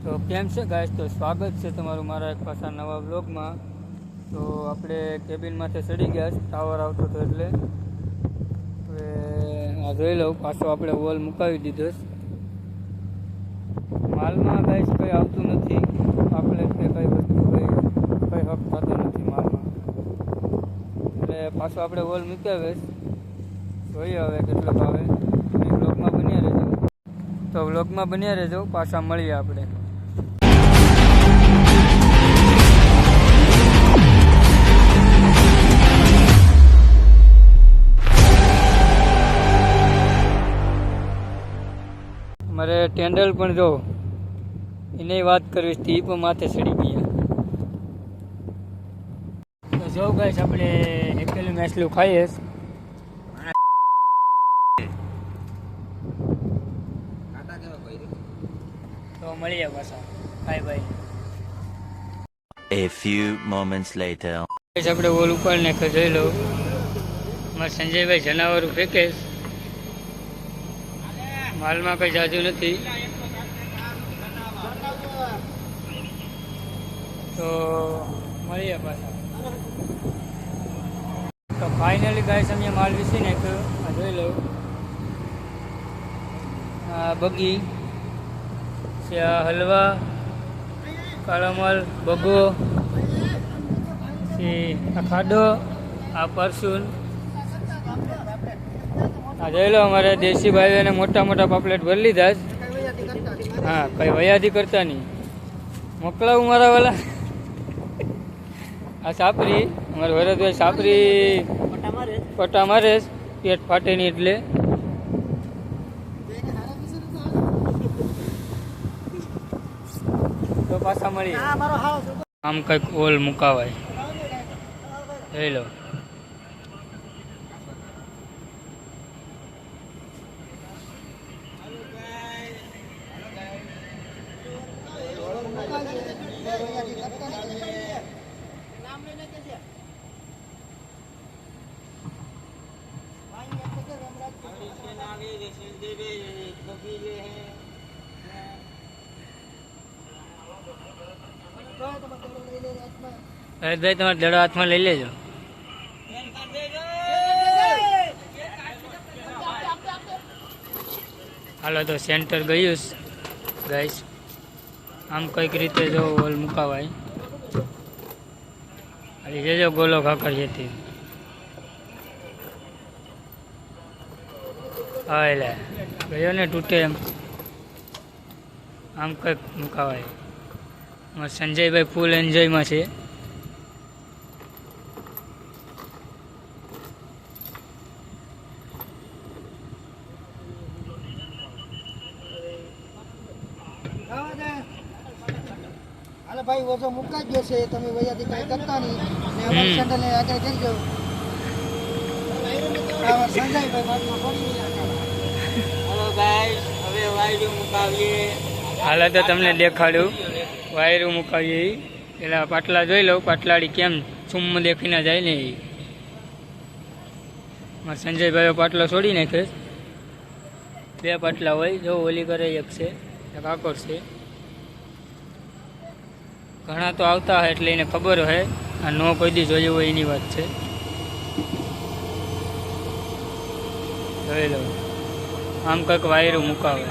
તો કેમ છે ગાઈસ? તો સ્વાગત છે તમારું મારા એક પાછા નવા વ્લોગમાં. તો આપણે કેબિનમાંથી ચડી ગયા છે, ટાવર આવતો હતો એટલે હવે આ જોઈ લઉં. પાછો આપણે વોલ મુકાવી દીધો છે. માલમાં ગાઈસ કંઈ આવતું નથી, આપણે કઈ વસ્તુ કઈ હક થતો નથી માલમાં, એટલે પાછો આપણે વોલ મૂકાવે છે. જોઈએ હવે કેટલોક આવે. વ્લોગમાં બન્યા રહેજો. તો વ્લોગમાં બન્યા રહેજો, પાછા મળીએ આપણે. મારે ટેન્ડલ પણ જો એને વાત કરવી હતી, પણ માથે ચડી ગયા. તો જો ગાઈસ આપણે એકલું મેસલું ખાઈએ તો મળીએ પાછા. Bye bye. A few moments later. આપણે ઓલ ઉપર ને જોઈ લો. અમારે સંજયભાઈ જનાવરું ફેંકે, માલમાં કઈ જાજુ નથી. તો મળીએ પાછા. તો ફાઇનલી ગાઈસ અમે માલ વિસી નાખ્યો. આ જોઈ લો, આ બગી છે, આ હલવા, કાળામાલ, બગો છે, આ ખાડો, આ પરસુન. આ જોઈ લો, અમારે દેશી ભાઈઓને મોટા મોટા પાપલેટ ભરી લીધા જ. હા, કઈ વયાદી કરતા નહીં. મોકલાવું મારા વાલા. આ સાપરી અમારે વરદભાઈ સાપરી પટા મારે પેટ ફાટે નહીં એટલે. તો પાછા મળીએ. આમ કઈક ઓલ મુકાવાય, જોઈ લો. હરેશભાઈ તમારે દડો હાથમાં લઈ લેજો. હાલો તો સેન્ટર ગયું ગાઈસ. આમ કઈક રીતે જો ઓલ મુકાવાય. અરે જેજો ગોલો ખાકર છે હા, એટલે ગયો ને તૂટે એમ. આમ કંઈક મુકાવાય. સંજયભાઈ ફૂલ એન્જોયમાં છે. ભાઈ ઓછો મુકાઈ ગયો છે, તમે વૈયાથી કઈ કરતા નહીં ને અમારી સેન્ડલને આગળ કરજો. સંજયભાઈ વાતમાં પડી ગયા. હાલો ગાઈસ, હવે વાયરું મુકાવીએ. હાલો તો તમને દેખાડ્યું વાયરું મુકાવીએ. પેલા પાટલા જોઈ લઉં, પાટલાડી કેમ ચુમ્મ દેખીને જાય ને. મારા સંજયભાઈઓ પાટલો છોડી નાખે. બે પાટલા હોય, જો ઓલી કરે એક છે, એક આકોર છે. ઘણા તો આવતા હોય એટલે એને ખબર હોય, આ નો કોઈ દી જોયું હોય એની વાત છે. જોઈ લો, આમ કંઈક વાયરું મુકાવે.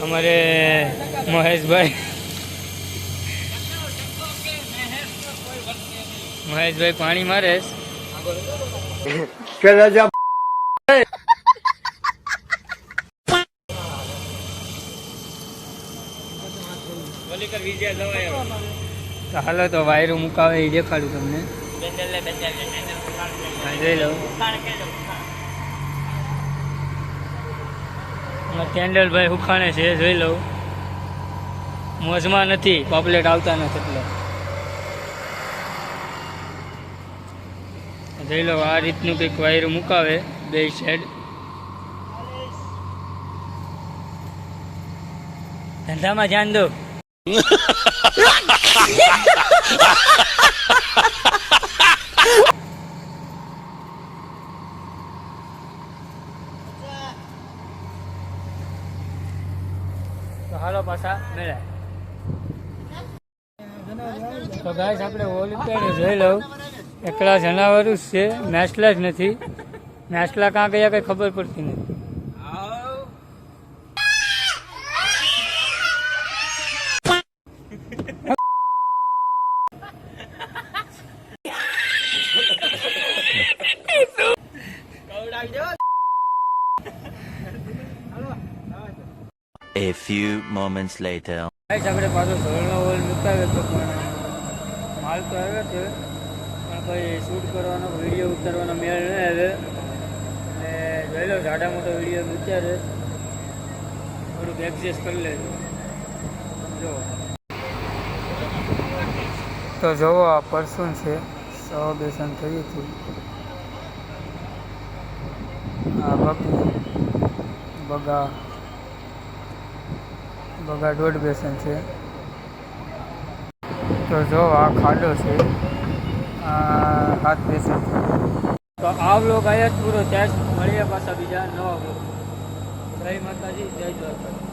અમારે મહેશભાઈ પાણી મારે. હાલો તો વાયરું મુકાવે એ દેખાડું તમને. જોઈ લો, કેન્ડલભાઈ હુખાણે છે, જોઈ લઉં. મોજમાં નથી, પાપલેટ આવતા નથી એટલે જોઈ લો. આ રીતનું કંઈક વાયરું મુકાવે બે સાઈડ. ધંધામાં ધ્યાન દો. તો હાલો પાછા મળ્યા. તો ગાઈસ આપણે ઓલ ઉતારે જોઈ લઉં. એકલા જનાવરું જ છે, મેસલા જ નથી. મેસલા કાં ગયા કંઈ ખબર પડતી નથી. A few moments later. Guys આપણે પાછો ધોરણો ઓલ ઉતાર્યો હતો, પણ માલ તો આવ્યો છે, પણ કોઈ શૂટ કરવાનો વિડીયો ઉતારવાનો મેળ ન આવે. અને જોઈ લો જાડા મોટો વિડીયો ઉતારે, થોડુંક એડજસ્ટ કરી લેજો. જો તો જોવો આ પરસું છે, 100 બેસન થઈ હતી. આ બગા 1.5 બેસન છે. તો જો આ ખાડો છે, આ 7 બેસન છે. તો આ વ્લોગ આયા જ પૂરો. ત્યાં મળીએ પાછા બીજા નવા વ્લોગ. જય માતાજી, જય દ્વારકા.